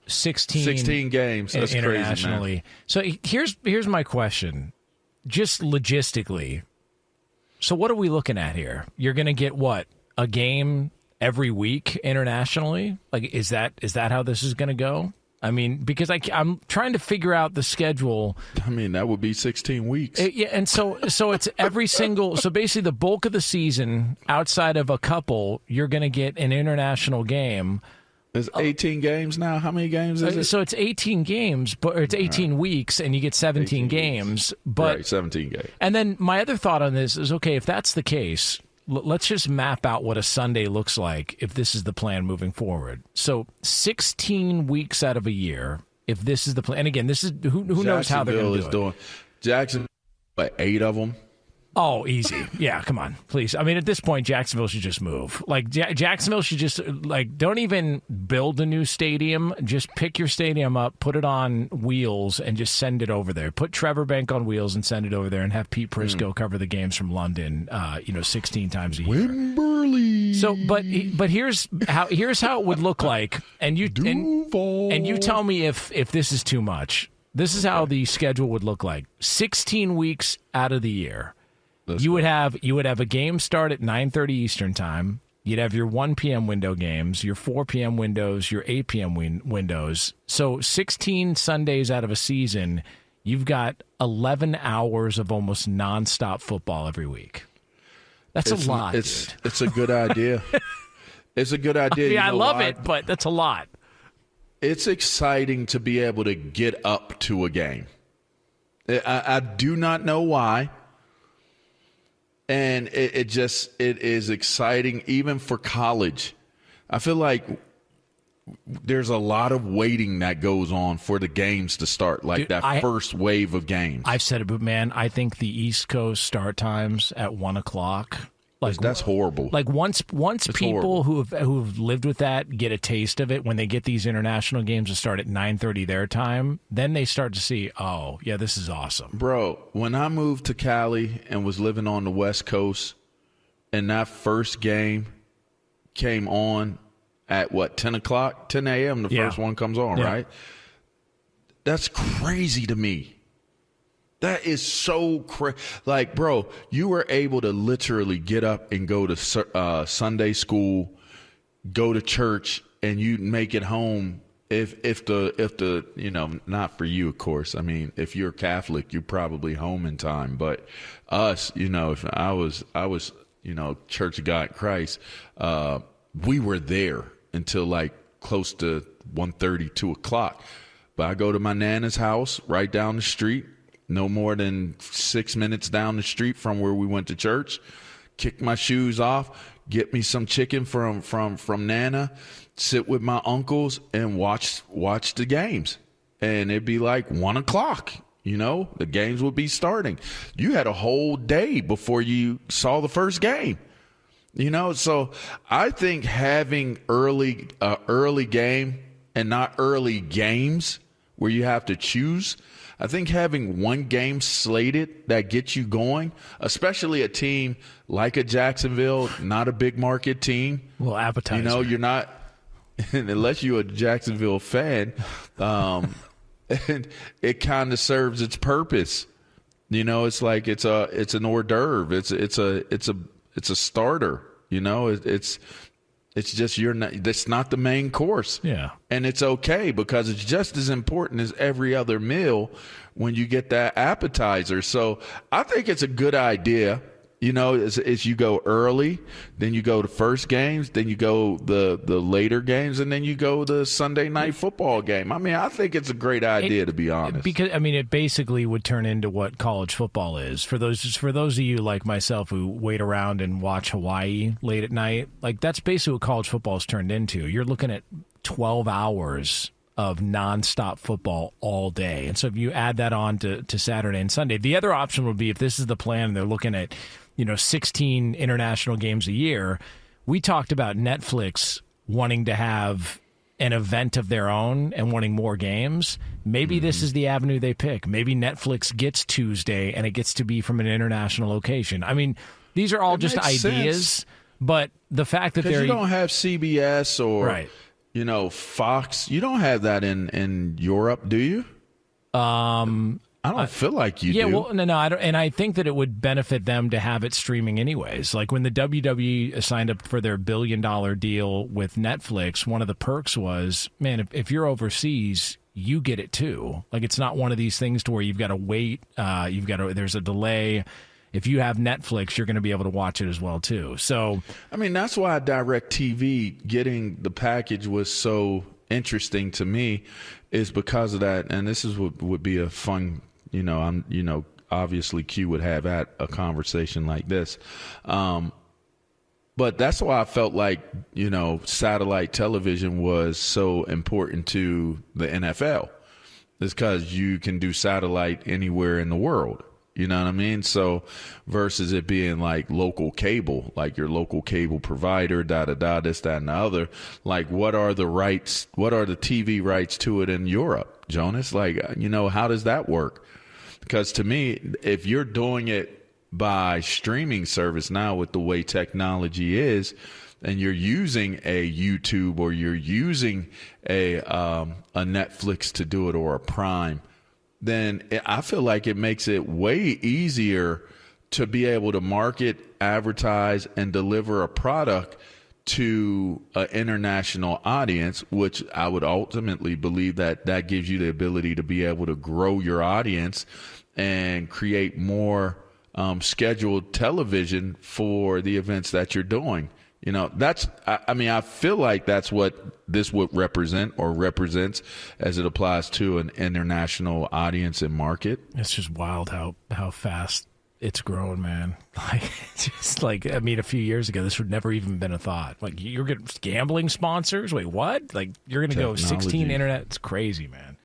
16 games. That's internationally. Crazy, so here's my question, just logistically. So what are we looking at here? You're going to get what, a game every week internationally? Like, is that how this is going to go? I mean, because I'm trying to figure out the schedule. I mean, that would be 16 weeks. Yeah, and so it's every single. So basically, the bulk of the season, outside of a couple, you're going to get an international game. It's 18 games now. How many games is it? So it's 18 games, but it's 18 weeks, and you get 17 games. But right, 17 games. And then my other thought on this is, okay, if that's the case, let's just map out what a Sunday looks like if this is the plan moving forward. So 16 weeks out of a year, if this is the plan. And again, this is who knows how they're going to do it. Jacksonville, 8 of them. Oh, easy. Yeah, come on, please. I mean, at this point, Jacksonville should just move. Like, Jacksonville should just, don't even build a new stadium. Just pick your stadium up, put it on wheels, and just send it over there. Put Trevor Bank on wheels and send it over there, and have Pete Prisco cover the games from London, 16 times a year. Wimberley. So, but here's how it would look like, and you tell me if this is too much. This is how the schedule would look like. 16 weeks out of the year. You would have a game start at 9:30 Eastern time. You'd have your 1 p.m. window games, your 4 p.m. windows, your 8 p.m. windows. So 16 Sundays out of a season, you've got 11 hours of almost nonstop football every week. That's a lot. It's a good idea. It's a good idea. I love it, but that's a lot. It's exciting to be able to get up to a game. I do not know why. And it is exciting even for college. I feel like there's a lot of waiting that goes on for the games to start, like first wave of games. I've said it, but man, I think the East Coast start times at 1 o'clock. That's horrible. Like once people who've lived with that get a taste of it, when they get these international games to start at 9:30 their time, then they start to see, oh yeah, this is awesome. Bro, when I moved to Cali and was living on the West Coast, and that first game came on at 10 o'clock, 10 a.m. The first one comes on, right? That's crazy to me. That is so crazy. Like, bro, you were able to literally get up and go to Sunday school, go to church, and you make it home. If the not for you, of course. I mean, if you're Catholic, you're probably home in time. But us, if I was, Church of God in Christ, we were there until like close to 1:30, 2 o'clock. But I go to my Nana's house right down the street. No more than 6 minutes down the street from where we went to church, kick my shoes off, get me some chicken from Nana, sit with my uncles and watch the games. And it'd be like 1 o'clock, the games would be starting. You had a whole day before you saw the first game, so I think having early game and not early games where you have to choose, I think having one game slated that gets you going, especially a team like a Jacksonville, not a big market team. Well, appetizer. You're not, unless you're a Jacksonville fan, and it kind of serves its purpose. It's like it's an hors d'oeuvre. It's a starter. It's just that's not the main course. Yeah. And it's okay because it's just as important as every other meal when you get that appetizer. So I think it's a good idea, as you go early, then you go to first games, then you go the later games, and then you go the Sunday night football game. I mean, I think it's a great idea, to be honest. Because, it basically would turn into what college football is. For those of you like myself who wait around and watch Hawaii late at night, like that's basically what college football has turned into. You're looking at 12 hours of nonstop football all day. And so if you add that on to Saturday and Sunday, the other option would be, if this is the plan, they're looking at 16 international games a year. We talked about Netflix wanting to have an event of their own and wanting more games. Maybe this is the avenue they pick. Maybe Netflix gets Tuesday and it gets to be from an international location. I mean, these are all just ideas, but the fact that you don't have CBS or right. Fox, you don't have that in Europe, do you? I don't feel like you do. Yeah, well, no, I don't, and I think that it would benefit them to have it streaming anyways. Like when the WWE signed up for their $1 billion deal with Netflix, one of the perks was, man, if you're overseas, you get it too. Like it's not one of these things to where you've got to wait, there's a delay. If you have Netflix, you're going to be able to watch it as well too. So, I mean, that's why DirecTV getting the package was so interesting to me, is because of that. And this is what would be a fun, obviously Q would have at a conversation like this. But that's why I felt like, satellite television was so important to the NFL. It's because you can do satellite anywhere in the world. You know what I mean? So versus it being like local cable, like your local cable provider, this, that, and the other. Like, what are the rights? What are the TV rights to it in Europe, Jonas? Like, how does that work? Because to me, if you're doing it by streaming service now with the way technology is, and you're using a YouTube or you're using a Netflix to do it, or a Prime, then I feel like it makes it way easier to be able to market, advertise, and deliver a product to an international audience, which I would ultimately believe that gives you the ability to be able to grow your audience and create more scheduled television for the events that you're doing. I feel like that's what this would represent, or represents, as it applies to an international audience and market. It's just wild how fast it's grown, man. A few years ago, this would never even been a thought. Like, you're getting gambling sponsors? Wait, what? Like, you're going to go 16 internet? It's crazy, man.